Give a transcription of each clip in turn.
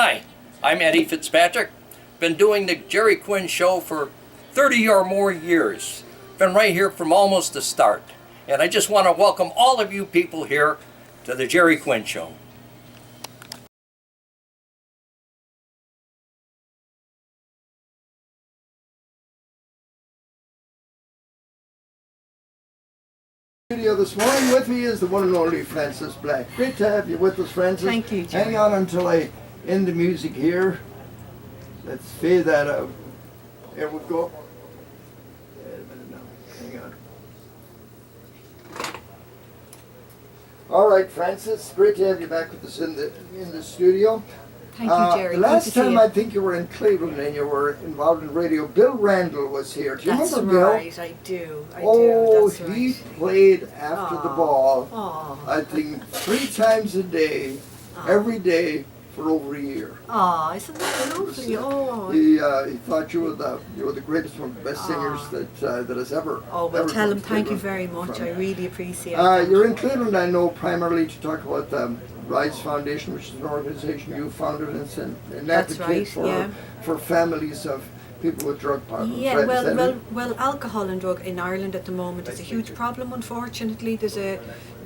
Hi, I'm Eddie Fitzpatrick. Been doing the Jerry Quinn Show for 30 or more years. Been right here from almost the start. And I just want to welcome all of you people here to the Jerry Quinn Show. Studio this morning. With me is the one and only Francis Black. Great to have you with us, Francis. Thank you, Jerry. Hang on until I end the music here. Let's fade that out. There we go. Wait a minute now. Hang on. All right, Francis. Great to have you back with us in the studio. Thank you, Jerry. The last time I think you were in Cleveland and you were involved in radio, Bill Randall was here. Do you remember Bill? That's right, I do. He Right. played after the ball, Aw. I think 3 times a day, every day for over a year. Aw, isn't that lovely? Oh. He thought you were the greatest one of the best singers that has ever. Oh, well, ever tell come him to thank you Cleveland very much. from. I really appreciate that. You're in Cleveland, I know, primarily to talk about the Rise Foundation, which is an organization you founded and an That's advocate right, for families of people with drug problems. Yeah, right? Is that it? well, alcohol and drug in Ireland at the moment is a huge problem, unfortunately. There's a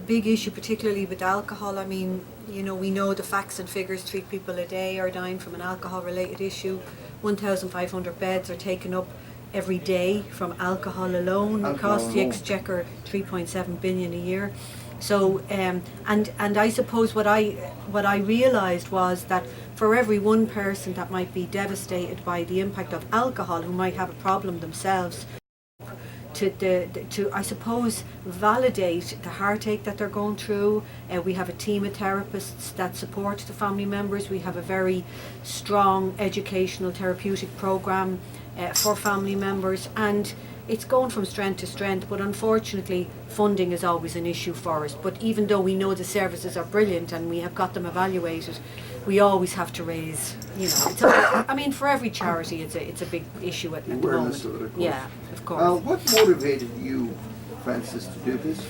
big issue, particularly with alcohol. I mean, you know, we know the facts and figures. 3 people a day are dying from an alcohol-related issue. 1,500 beds are taken up every day from alcohol alone. It costs the Exchequer 3.7 billion a year. So, and I suppose what I realised was that for every one person that might be devastated by the impact of alcohol, who might have a problem themselves, to I suppose validate the heartache that they're going through. We have a team of therapists that support the family members. We have a very strong educational therapeutic program for family members, and it's going from strength to strength, but unfortunately funding is always an issue for us. But even though we know the services are brilliant and we have got them evaluated, we always have to raise, you know, I mean, for every charity it's a big issue at the moment. Of it, of course. Yeah, of course. What motivated you, Francis, to do this?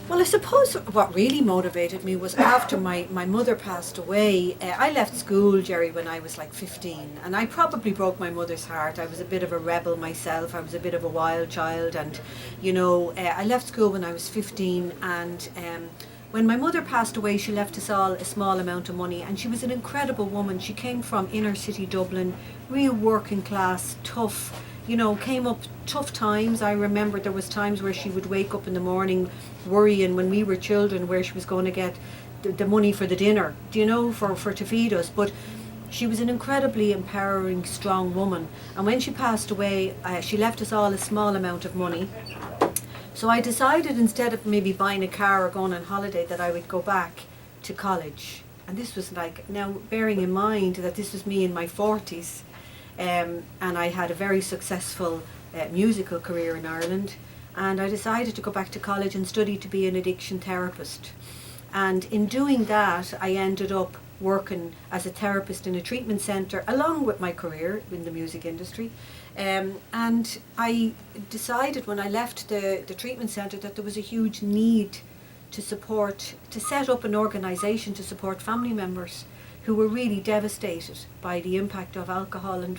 Well, I suppose what really motivated me was after my mother passed away. I left school, Jerry, when I was like 15, and I probably broke my mother's heart. I was a bit of a rebel myself. I was a bit of a wild child, and you know, I left school when I was 15, and when my mother passed away, she left us all a small amount of money, and she was an incredible woman. She came from inner city Dublin, real working class, tough. You know, came up tough times. I remember there was times where she would wake up in the morning worrying when we were children where she was going to get the money for the dinner, do you know, for to feed us. But she was an incredibly empowering, strong woman. And when she passed away, she left us all a small amount of money. So I decided, instead of maybe buying a car or going on holiday, that I would go back to college. And this was like, now bearing in mind that this was me in my 40s, and I had a very successful musical career in Ireland, and I decided to go back to college and study to be an addiction therapist. And in doing that, I ended up working as a therapist in a treatment centre along with my career in the music industry. And I decided when I left the treatment centre that there was a huge need to set up an organisation to support family members who were really devastated by the impact of alcohol and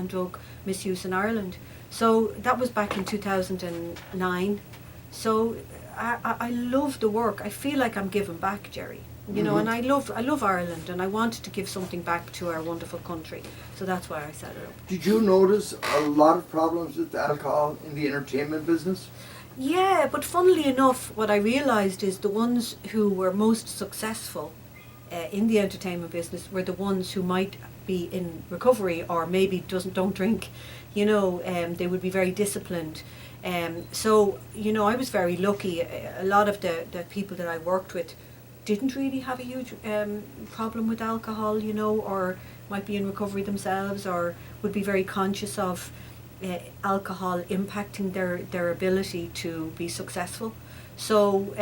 drug misuse in Ireland. So that was back in 2009. So I love the work. I feel like I'm giving back, Jerry. You know, and I love Ireland, and I wanted to give something back to our wonderful country. So that's why I set it up. Did you notice a lot of problems with alcohol in the entertainment business? Yeah, but funnily enough, what I realised is the ones who were most successful in the entertainment business were the ones who might be in recovery or maybe don't drink. You know, they would be very disciplined. So, you know, I was very lucky. A lot of the people that I worked with didn't really have a huge problem with alcohol, you know, or might be in recovery themselves, or would be very conscious of alcohol impacting their ability to be successful. So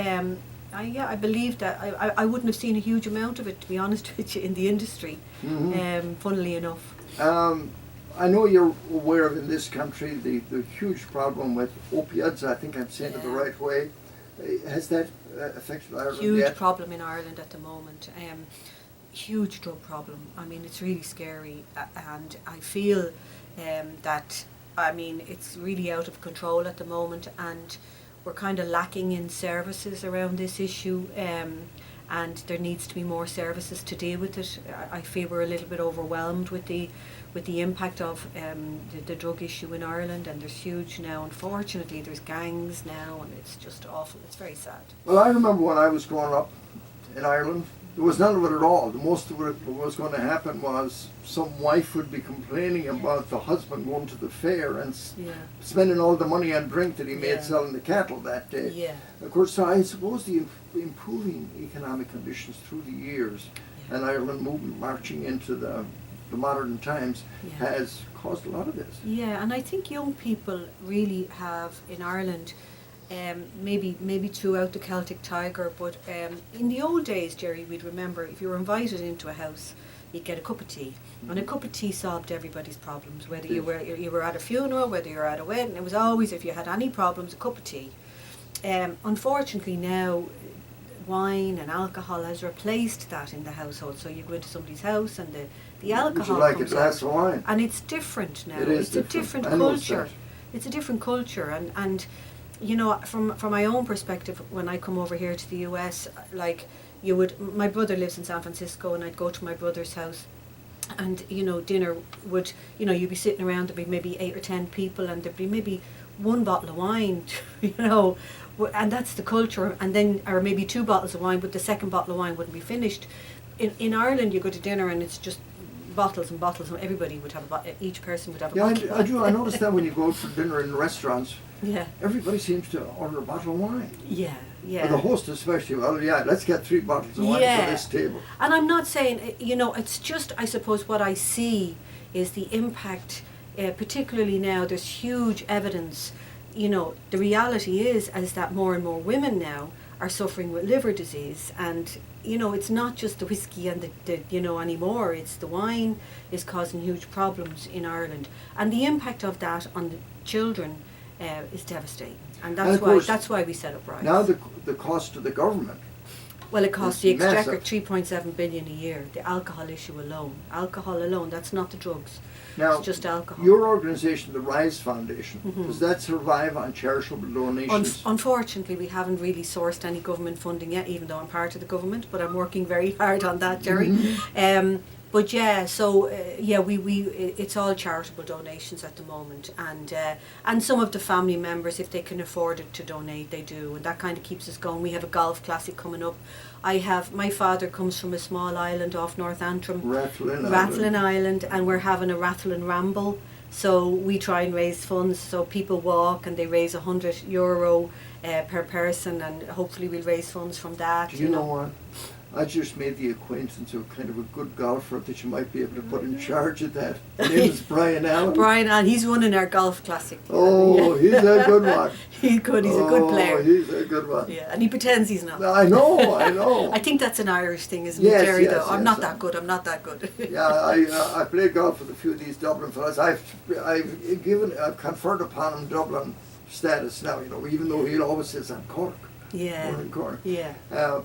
I believe that I wouldn't have seen a huge amount of it, to be honest with you, in the industry, funnily enough. I know you're aware of in this country the huge problem with opioids. I think I'm saying it the right way. Has that affected Ireland Huge yet? problem in Ireland at the moment. huge drug problem. I mean, it's really scary, and I feel that, I mean, it's really out of control at the moment, and we're kind of lacking in services around this issue, and there needs to be more services to deal with it. I feel we're a little bit overwhelmed with the impact of the drug issue in Ireland, and there's huge now, unfortunately, there's gangs now, and it's just awful. It's very sad. Well, I remember when I was growing up in Ireland, there was none of it at all. The most of what was going to happen was some wife would be complaining about the husband going to the fair and spending all the money on drink that he made selling the cattle that day. Yeah. Of course, I suppose the improving economic conditions through the years and Ireland movement marching into the modern times has caused a lot of this. Yeah, and I think young people really have in Ireland, maybe throughout the Celtic Tiger, but in the old days, Jerry, we'd remember if you were invited into a house, you'd get a cup of tea, and a cup of tea solved everybody's problems. Whether you were at a funeral, whether you were at a wedding, it was always, if you had any problems, a cup of tea. Unfortunately now, wine and alcohol has replaced that in the household. So you go into somebody's house and the alcohol Would you like a comes glass out, of wine? and it's different now. It is it's a different I know culture. that. It's a different culture, and you know, from my own perspective, when I come over here to the US, like my brother lives in San Francisco, and I'd go to my brother's house, and you know, dinner would, you know, you'd be sitting around, there'd be maybe 8 or 10 people, and there'd be maybe one bottle of wine, you know, and that's the culture, and then, or maybe 2 bottles of wine, but the second bottle of wine wouldn't be finished. In Ireland, you go to dinner and it's just bottles and bottles, and everybody would have each person would have a bottle. Yeah, I do. I noticed that when you go out for dinner in restaurants, Yeah. everybody seems to order a bottle of wine. Yeah, Or the host especially, well, let's get 3 bottles of wine for this table. And I'm not saying, you know, it's just, I suppose what I see is the impact, particularly now, there's huge evidence, you know, the reality is that more and more women now are suffering with liver disease, and, you know, it's not just the whiskey and the you know, anymore, it's the wine is causing huge problems in Ireland. And the impact of that on the children is devastating. And that's why we set up Rise. Now the cost to the government. Well, it costs the Exchequer massive. 3.7 billion a year. The alcohol issue alone. Alcohol alone. That's not the drugs. Now, it's just alcohol. Your organisation, the Rise Foundation, Mhm. does that survive on charitable donations? Unfortunately, we haven't really sourced any government funding yet, even though I'm part of the government. But I'm working very hard on that, Jerry. Mm-hmm. But yeah, so it's all charitable donations at the moment, and some of the family members, if they can afford it to donate, they do, and that kind of keeps us going. We have a golf classic coming up. My father comes from a small island off North Antrim, Rathlin Island, and we're having a Rathlin Ramble. So we try and raise funds, so people walk and they raise €100 per person, and hopefully we'll raise funds from that. Do you know what? I just made the acquaintance of kind of a good golfer that you might be able to put in charge of that. His name is Brian Allen. Brian Allen, he's running our golf classic. Oh, he's a good one. He's good, he's a good player. Oh, he's a good one. Yeah, and he pretends he's not. I know. I think that's an Irish thing, isn't Yes, it, Jerry, yes, though? I'm yes, not that good, I'm not that good. Yeah, I played golf with a few of these Dublin fellas. I've conferred upon him Dublin status now, you know, even though he always says I'm Cork. Yeah. We're in Cork. Yeah.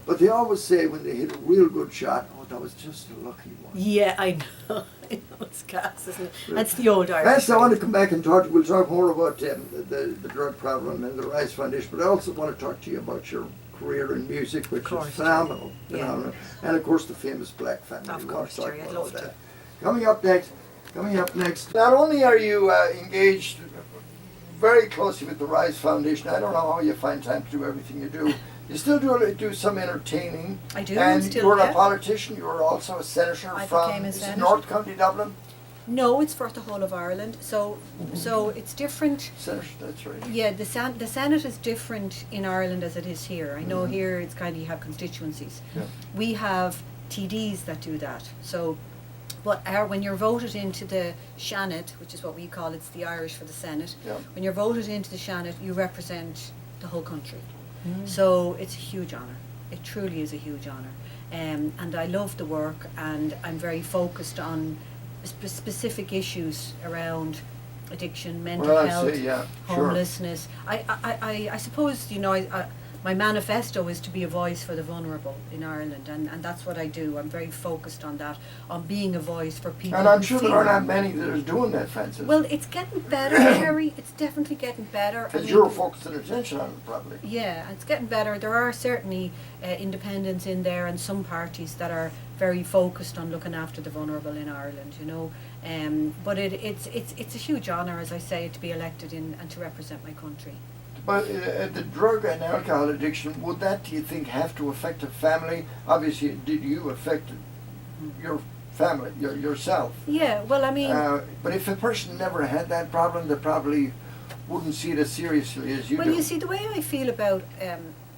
But they always say when they hit a real good shot, oh, that was just a lucky one. Yeah, I know. I know, it's gas, isn't it? That's the old Irish. Next, I want to come back and we'll talk more about the drug problem and the Rise Foundation, but I also want to talk to you about your career in music, which is phenomenal. Yeah. And of course the famous Black Family. Of course, Jerry, I'd love to. Coming up next, not only are you engaged very closely with the Rise Foundation, I don't know how you find time to do everything you do. You still do some entertaining. I do. And still, you're yeah. a politician. You're also a senator from North County Dublin. No, it's for the whole of Ireland. So it's different. Senator, that's right. Yeah, the Senate is different in Ireland as it is here. I know here it's kind of, you have constituencies. Yeah. We have TDs that do that. So, but when you're voted into the Seanad, which is what we call, it's the Irish for the Senate, when you're voted into the Seanad, you represent the whole country. So it's a huge honour. It truly is a huge honour. And I love the work, and I'm very focused on specific issues around addiction, mental health, homelessness. I suppose, you know, my manifesto is to be a voice for the vulnerable in Ireland, and that's what I do. I'm very focused on that, on being a voice for people. And I'm who sure feel- there are not many that are doing that, Francis. Well, it's getting better, Harry. It's definitely getting better. Because you're focusing attention on it, probably. Yeah, it's getting better. There are certainly independents in there and some parties that are very focused on looking after the vulnerable in Ireland, you know. But it's a huge honour, as I say, to be elected in and to represent my country. But the drug and alcohol addiction, would that, do you think, have to affect a family? Obviously, did you affect your family, yourself? Yeah, well, I mean... but if a person never had that problem, they probably wouldn't see it as seriously as you do. Well, you see, the way I feel about,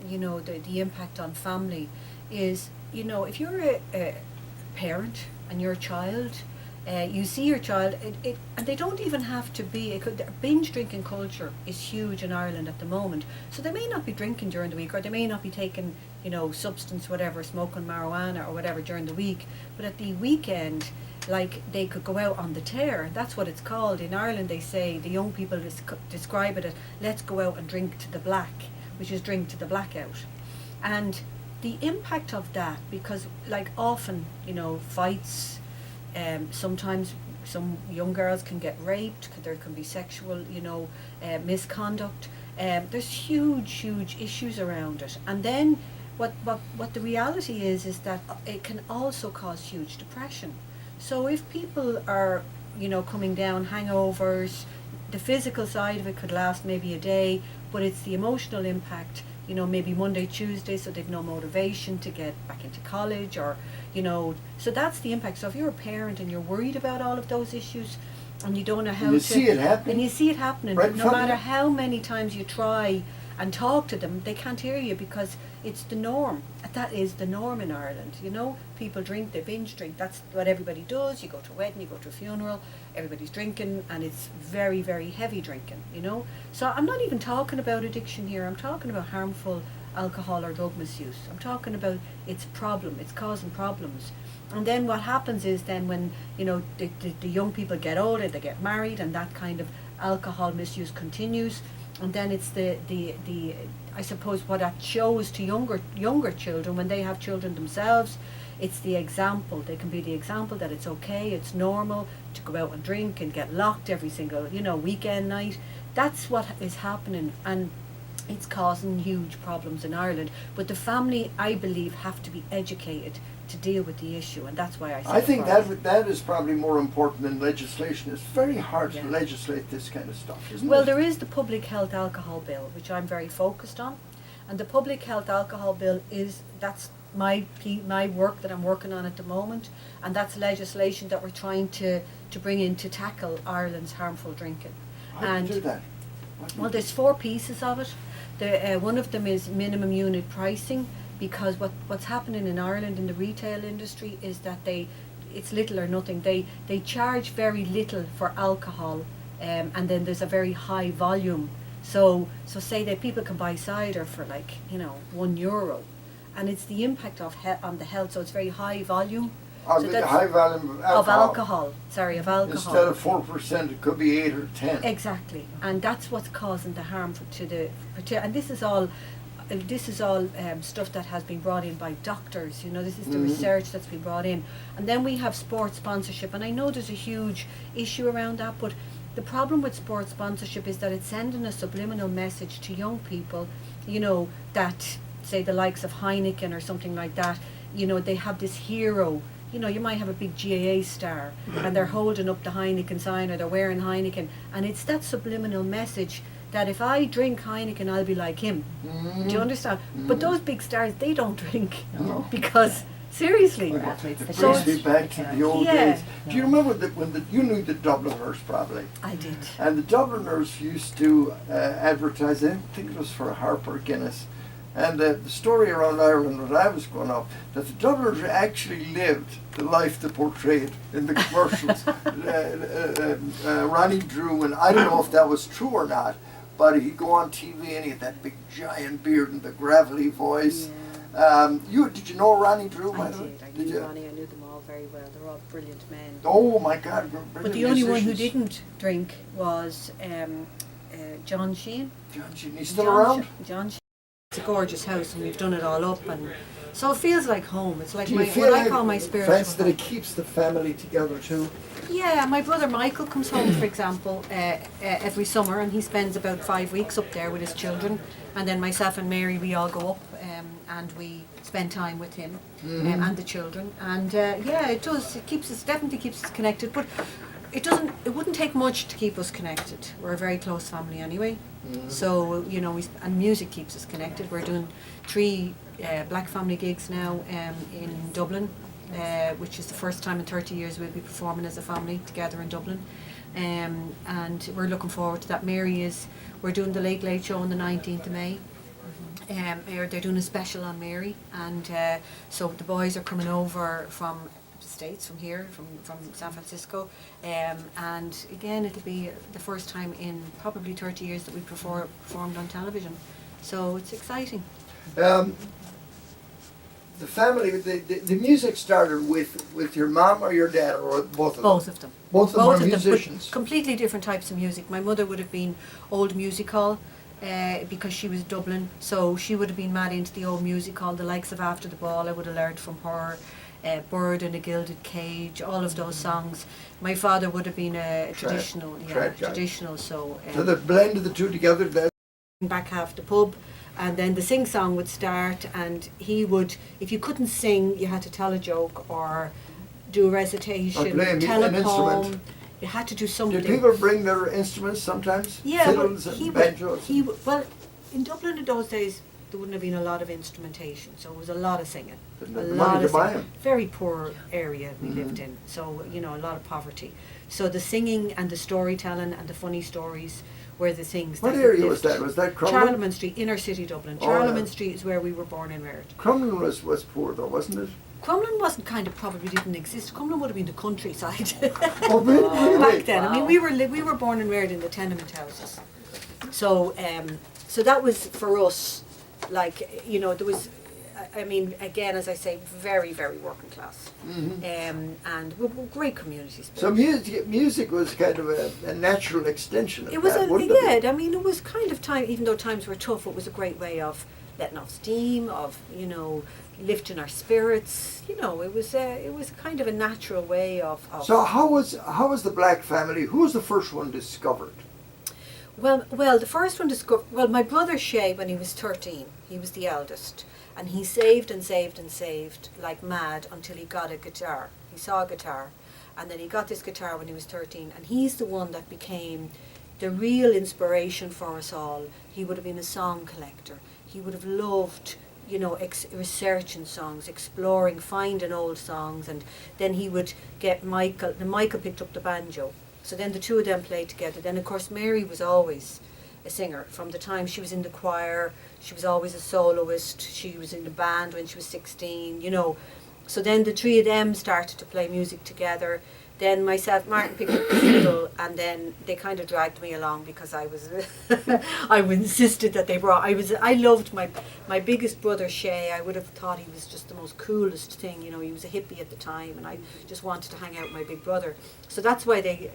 you know, the impact on family is, you know, if you're a parent and you're a child, you see your child, and they don't even have to be, binge drinking culture is huge in Ireland at the moment. So they may not be drinking during the week, or they may not be taking, you know, substance, whatever, smoking marijuana or whatever during the week. But at the weekend, like, they could go out on the tear. That's what it's called. In Ireland, they say, the young people describe it as, let's go out and drink to the black, which is drink to the blackout. And the impact of that, because, like, often, you know, fights, sometimes some young girls can get raped, there can be sexual, you know, misconduct. There's huge issues around it. And then what the reality is that it can also cause huge depression. So if people are, you know, coming down, hangovers, the physical side of it could last maybe a day, but it's the emotional impact, you know, maybe Monday, Tuesday, so they've no motivation to get back into college, or, you know, so that's the impact. So if you're a parent and you're worried about all of those issues and you don't know how and you see it happening. And you see it happening, right no matter how many times you try and talk to them, they can't hear you because it's the norm. That is the norm in Ireland, you know. People drink, they binge drink. That's what everybody does. You go to a wedding, you go to a funeral, everybody's drinking, and it's very, very heavy drinking, you know. So I'm not even talking about addiction here. I'm talking about harmful alcohol or drug misuse. I'm talking about its problem. It's causing problems. And then what happens is then when, you know, the young people get older, they get married, and that kind of alcohol misuse continues. And then it's the I suppose what that shows to younger children when they have children themselves, it's the example. They can be the example that it's okay, it's normal to go out and drink and get locked every single, you know, weekend night. That's what is happening, and it's causing huge problems in Ireland. But the family, I believe, have to be educated to deal with the issue, and that's why I think that is probably more important than legislation. It's very hard to legislate this kind of stuff, isn't it? Well, there is the Public Health Alcohol Bill, which I'm very focused on, and the Public Health Alcohol Bill that's my work that I'm working on at the moment, and that's legislation that we're trying to bring in to tackle Ireland's harmful drinking. How do you do that? Well, there's 4 pieces of it. One of them is minimum unit pricing, because what's happening in Ireland in the retail industry is that it's little or nothing. They charge very little for alcohol, and then there's a very high volume. So say that people can buy cider for, like, you know, €1, and it's the impact on the health. So it's very high volume. So the high volume of alcohol. Of alcohol. Instead of 4%, it could be 8 or 10. Exactly, and that's what's causing the harm and this is all stuff that has been brought in by doctors. You know, this is the research that's been brought in, and then we have sports sponsorship, and I know there's a huge issue around that, but the problem with sports sponsorship is that it's sending a subliminal message to young people, you know, that say the likes of Heineken or something like that, you know, they have this hero. You know, you might have a big GAA star and they're holding up the Heineken sign, or they're wearing Heineken, and it's that subliminal message that if I drink Heineken, I'll be like him. Do you understand? But those big stars, they don't drink because, seriously. It brings me back to the old days. Do you remember when you knew the Dubliners probably? I did. And the Dubliners used to advertise, I think it was for Harper Guinness, and the story around Ireland when I was growing up, that the Dubliners actually lived the life they portrayed in the commercials. Ronnie Drew, and I don't know if that was true or not, but he'd go on TV and he had that big giant beard and the gravelly voice. Yeah. Did you know Ronnie Drew? I did. I knew Ronnie. I knew them all very well. They're all brilliant men. Oh my God! But the only one who didn't drink was John Sheehan. John Sheehan. He's still around? John Sheehan. it's a gorgeous house, and we've done it all up, and so it feels like home. It's like Do you my, feel what like, I call my spiritual Francis, that home. it keeps the family together too? Yeah, my brother Michael comes home, for example, every summer, and he spends about 5 weeks up there with his children. And then myself and Mary, we all go up and we spend time with him and the children. And yeah, it does. It definitely keeps us connected. But it doesn't. It wouldn't take much to keep us connected. We're a very close family anyway. So you know, and music keeps us connected. We're doing 3 Black Family gigs now in Dublin. Which is the first time in 30 years we'll be performing as a family together in Dublin. And we're looking forward to that. We're doing the Late Late Show on the 19th of May. They're doing a special on Mary, and so the boys are coming over from the States, from here, from San Francisco, and again it'll be the first time in probably 30 years that we performed on television, so it's exciting. The family, the music started with your mom or your dad, or both of them? Both of them. Both of them are but musicians. completely different types of music. My mother would have been old music hall because she was Dublin, so she would have been mad into the old music hall, the likes of After the Ball. I would have learned from her. Bird in a Gilded Cage, all of those songs. My father would have been a traditional, so The blend of the two together, that back half the pub, and then the sing song would start, and he would, if you couldn't sing, you had to tell a joke or do a recitation, Or play tell a an poem. instrument. You had to do something. Did people bring their instruments sometimes? Yeah, Fiddles well, and banjos? well, in Dublin in those days, there wouldn't have been a lot of instrumentation, so it was a lot of singing. Didn't A have the lot money of to buy singing. 'em. Very poor area we lived in, so you know, a lot of poverty. So the singing and the storytelling and the funny stories were the things. What that area lived. was that? Was that Crumlin? Charlemagne Street, inner city Dublin. Oh, Charlemagne yeah. Street is where we were born and reared. Crumlin was poor though, wasn't it? Crumlin wasn't probably didn't exist. Crumlin would have been the countryside Oh, really? back then. I mean, we were born and reared in the tenement houses. So so that was for us, like, you know, there was, I mean, again, as I say, very, very working class, and we're great communities. So music was kind of a natural extension of It was that, wouldn't it? I mean, it was kind of time. Even though times were tough, it was a great way of letting off steam, of, you know, lifting our spirits. You know, it was kind of a natural way of. So how was the Black family? Who was the first one discovered? Well, the first one discovered. Well, my brother Shay, when he was 13, he was the eldest, and he saved and saved and saved like mad until he got a guitar. He saw a guitar, and then he got this guitar when he was 13, and he's the one that became the real inspiration for us all. He would have been a song collector. He would have loved, you know, researching songs, exploring, finding old songs, and then he would get Michael. And Michael picked up the banjo. So then the two of them played together. Then of course Mary was always a singer. From the time she was in the choir, she was always a soloist. She was in the band when she was 16, you know. So then the three of them started to play music together. Then myself, Martin picked up the fiddle, and then they kind of dragged me along because I was, I insisted that they brought. I loved my biggest brother Shay. I would have thought he was just the most coolest thing. You know, he was a hippie at the time, and I just wanted to hang out with my big brother. So that's why they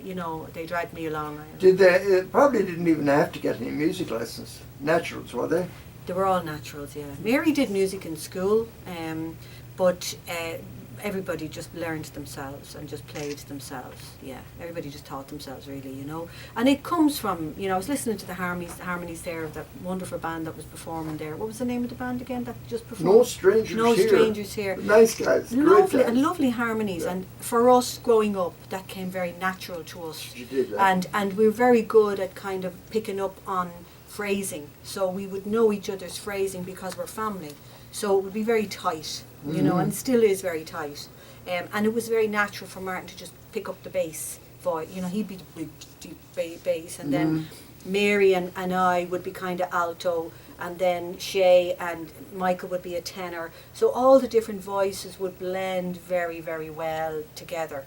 dragged me along. Did they probably didn't even have to get any music lessons? Naturals, were they? They were all naturals, yeah. Mary did music in school, but everybody just learned themselves and just played themselves. Yeah, everybody just taught themselves, really, you know. And it comes from, you know, I was listening to the harmonies there of that wonderful band that was performing there. What was the name of the band again that just performed? No Strangers No Here. Strangers Here. Nice guys, great Lovely guys. and lovely harmonies, Yeah. and for us growing up, that came very natural to us. You did that. And we're very good at kind of picking up on phrasing, so we would know each other's phrasing because we're family. So it would be very tight, you know, and still is very tight. And it was very natural for Martin to just pick up the bass voice. You know, he'd be the big, deep bass, and then Mary and I would be kind of alto, and then Shay and Michael would be a tenor. So all the different voices would blend very, very well together.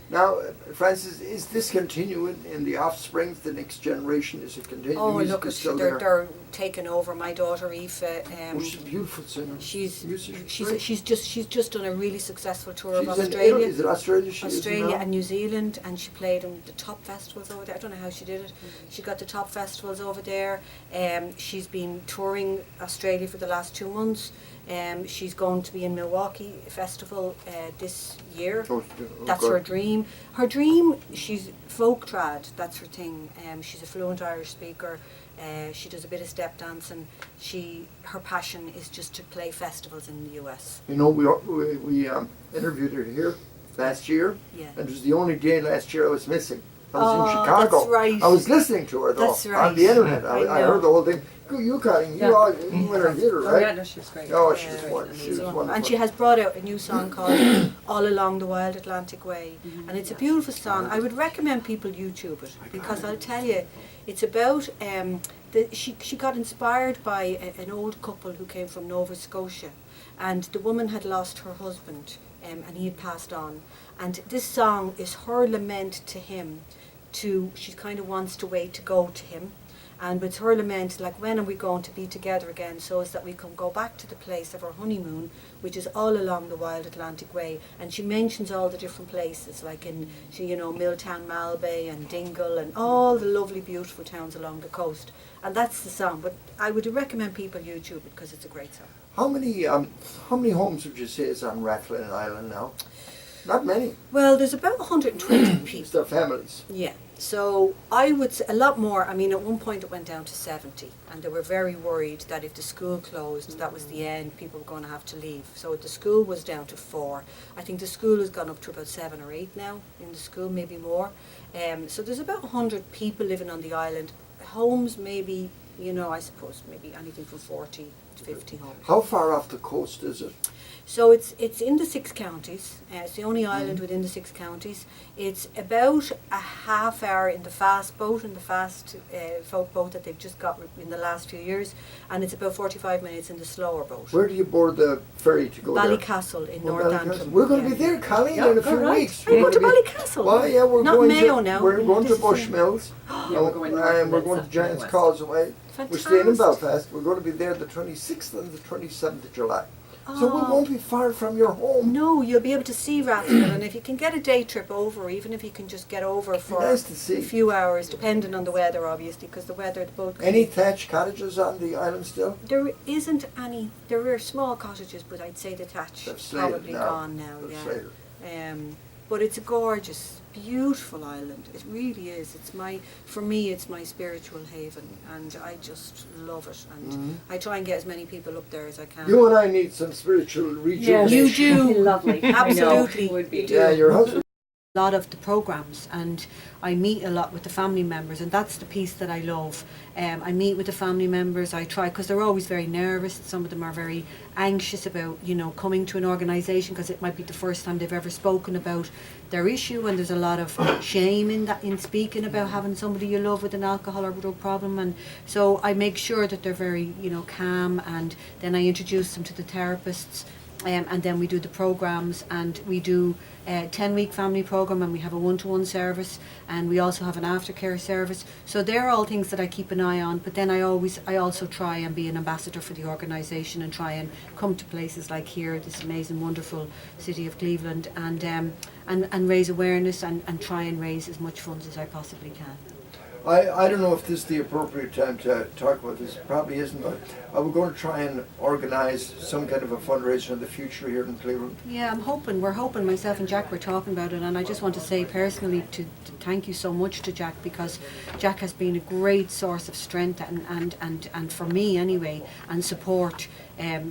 Now, Francis, is this continuing in the offspring, the next generation? Is it continuing? Oh, Music look, is still they're taking over. My daughter Aoife. Oh, she's a beautiful singer. She's Musician, she's just done a really successful tour of She's in Australia. Italy. Is it Australia? She is Australia now? and New Zealand, and she played in the top festivals over there. I don't know how she did it. She got the top festivals over there. She's been been touring Australia for the last 2 months. She's going to be in Milwaukee Festival this year. That's her dream. Her dream, she's folk trad, that's her thing. She's a fluent Irish speaker. She does a bit of step dancing. Her passion is just to play festivals in the US. You know, we interviewed her here last year, Yeah. and it was the only day last year I was missing. I was in Chicago. That's right. I was listening to her though That's right. on the internet. I I heard the whole thing. You Colleen, Yeah. you went and did her, right? Oh, yeah, no, she's great. Oh, she's Yeah. wonderful. She was wonderful. And she has brought out a new song called All Along the Wild Atlantic Way. And it's a beautiful song. I would recommend people YouTube it, because I'll tell you, it's about, she got inspired by an old couple who came from Nova Scotia. And the woman had lost her husband, and he had passed on. And this song is her lament to him. She kind of wants to wait to go to him. And with her lament, like, when are we going to be together again, so as that we can go back to the place of our honeymoon, which is all along the Wild Atlantic Way. And she mentions all the different places, like Milltown, Malbay and Dingle, and all the lovely, beautiful towns along the coast. And that's the song. But I would recommend people YouTube it, because it's a great song. How many homes would you say is on Rathlin Island now? Not many. Well, there's about 120 people. It's their families. Yeah. So I would say a lot more. I mean, at one point it went down to 70, and they were very worried that if the school closed, that was the end, people were going to have to leave. So the school was down to 4. I think the school has gone up to about 7 or 8 now in the school, maybe more. So there's about 100 people living on the island. Homes maybe, I suppose maybe anything from 40 to 50 homes. How far off the coast is it? So it's in the 6 counties. It's the only island within the 6 counties. It's about a half hour in the fast boat, folk boat that they've just got in the last few years, and it's about 45 minutes in the slower boat. Where do you board the ferry to go there? Ballycastle in Oh, Northampton. We're going to be Yeah. there, Colleen, Yeah, in a few all right. weeks. Are you We're going to gonna be- Ballycastle? Well, yeah, we're Not going Mayo to, now. We're going to This is- Bushmills. Yeah, we're going north and we're and going to south, Giants west. Causeway. We're staying in Fantastic. Belfast. We're going to be there the 26th and the 27th of July. So we Oh. won't be far from your home. No, you'll be able to see Rathlin, and if you can get a day trip over, even if you can just get over for Nice to see. a few hours, depending on the weather, obviously, because the boat. Any thatched cottages on the island still? There isn't any. There are small cottages, but I'd say the thatch They've is slated probably now. gone now. They've Yeah. slated. But it's a gorgeous, beautiful island. It really is. For me, it's my spiritual haven, and I just love it. And I try and get as many people up there as I can. You and I need some spiritual rejuvenation. You do. Lovely. Absolutely. I know, would be. You do. Yeah, your husband. A lot of the programs, and I meet a lot with the family members, and that's the piece that I love. I meet with the family members. I try, because they're always very nervous. Some of them are very anxious about coming to an organisation, because it might be the first time they've ever spoken about their issue, and there's a lot of shame in speaking about having somebody you love with an alcohol or drug problem. And so I make sure that they're very calm, and then I introduce them to the therapists. And then we do the programs, and we do a 10-week family program, and we have a one-to-one service, and we also have an aftercare service. So they're all things that I keep an eye on. But then I also try and be an ambassador for the organisation, and try and come to places like here, this amazing, wonderful city of Cleveland, and raise awareness and try and raise as much funds as I possibly can. I don't know if this is the appropriate time to talk about this. It probably isn't, but we're going to try and organise some kind of a fundraiser in the future here in Cleveland. Yeah, we're hoping, myself and Jack were talking about it, and I just want to say personally to thank you so much to Jack, because Jack has been a great source of strength and for me anyway, and support.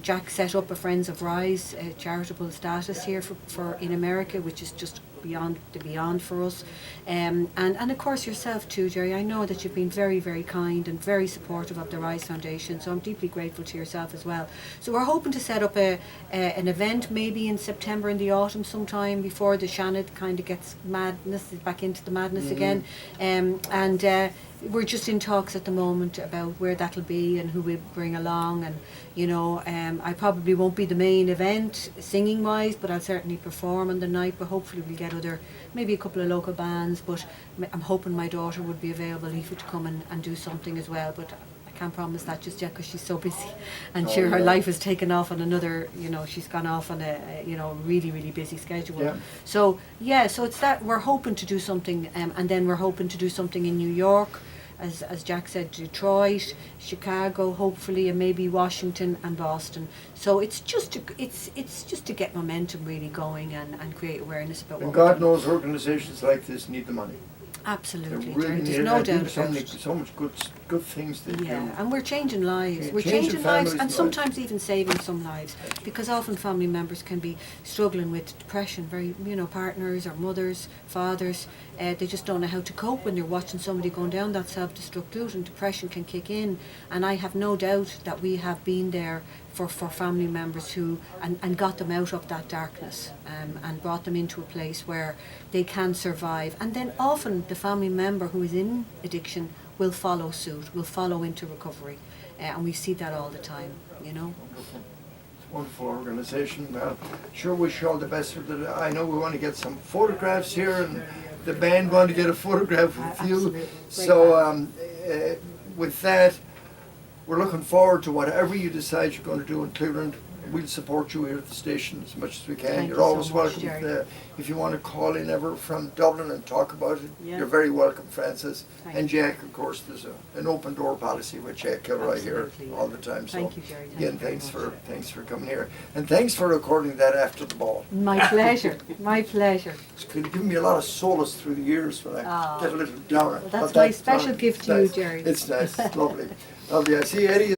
Jack set up a Friends of Rise charitable status here for in America, which is just beyond for us, and of course yourself too, Jerry. I know that you've been very, very kind and very supportive of the Rise Foundation, so I'm deeply grateful to yourself as well. So we're hoping to set up an event maybe in September, in the autumn sometime, before the Shannon kind of gets back into the madness again, and we're just in talks at the moment about where that'll be and who we bring along, and I probably won't be the main event singing wise, but I'll certainly perform on the night. But hopefully we'll get maybe a couple of local bands, but I'm hoping my daughter would be available, Aoife, to come and do something as well. But I can't promise that just yet, because she's so busy, and sure, her life has taken off on another, she's gone off on a really, really busy schedule. Yeah. So it's that we're hoping to do something, and then we're hoping to do something in New York as Jack said, Detroit, Chicago, hopefully, and maybe Washington and Boston. So it's just to get momentum really going and create awareness about And what we're God doing. knows organisations like this need the money. They Absolutely, really need there's it. no And doubt do about it. so much good things they Yeah, do. and we're changing lives. We're Changing changing lives, families' and lives. sometimes even saving some lives, because often family members can be struggling with depression. Very, partners or mothers, fathers, they just don't know how to cope when they're watching somebody going down that self-destruct route, and depression can kick in. And I have no doubt that we have been there for family members who and got them out of that darkness, and brought them into a place where they can survive. And then often the family member who is in addiction will follow suit, will follow into recovery, and we see that all the time. Wonderful organisation. Well, sure wish you all the best with it. I know we want to get some photographs here, and the band want to get a photograph with you. Absolutely. So with that, we're looking forward to whatever you decide you're going to do in Cleveland. We'll support you here at the station as much as we can. Thank You're you so always much, welcome. Jerry. If you want to call in ever from Dublin and talk about it, Yeah. you're very welcome, Francis. Thank And you. Jack, of course, there's an open door policy with Jack Kilroy here Absolutely, all the time. So Thank you, Jerry. Thank again, you very thanks much. for coming here, and thanks for recording that after the ball. My pleasure. My pleasure. It's given me a lot of solace through the years when I Ah. get a little down. Well, that's But my special gift to you, nice. Jerry. It's nice. It's lovely. Lovely. I see Eddie.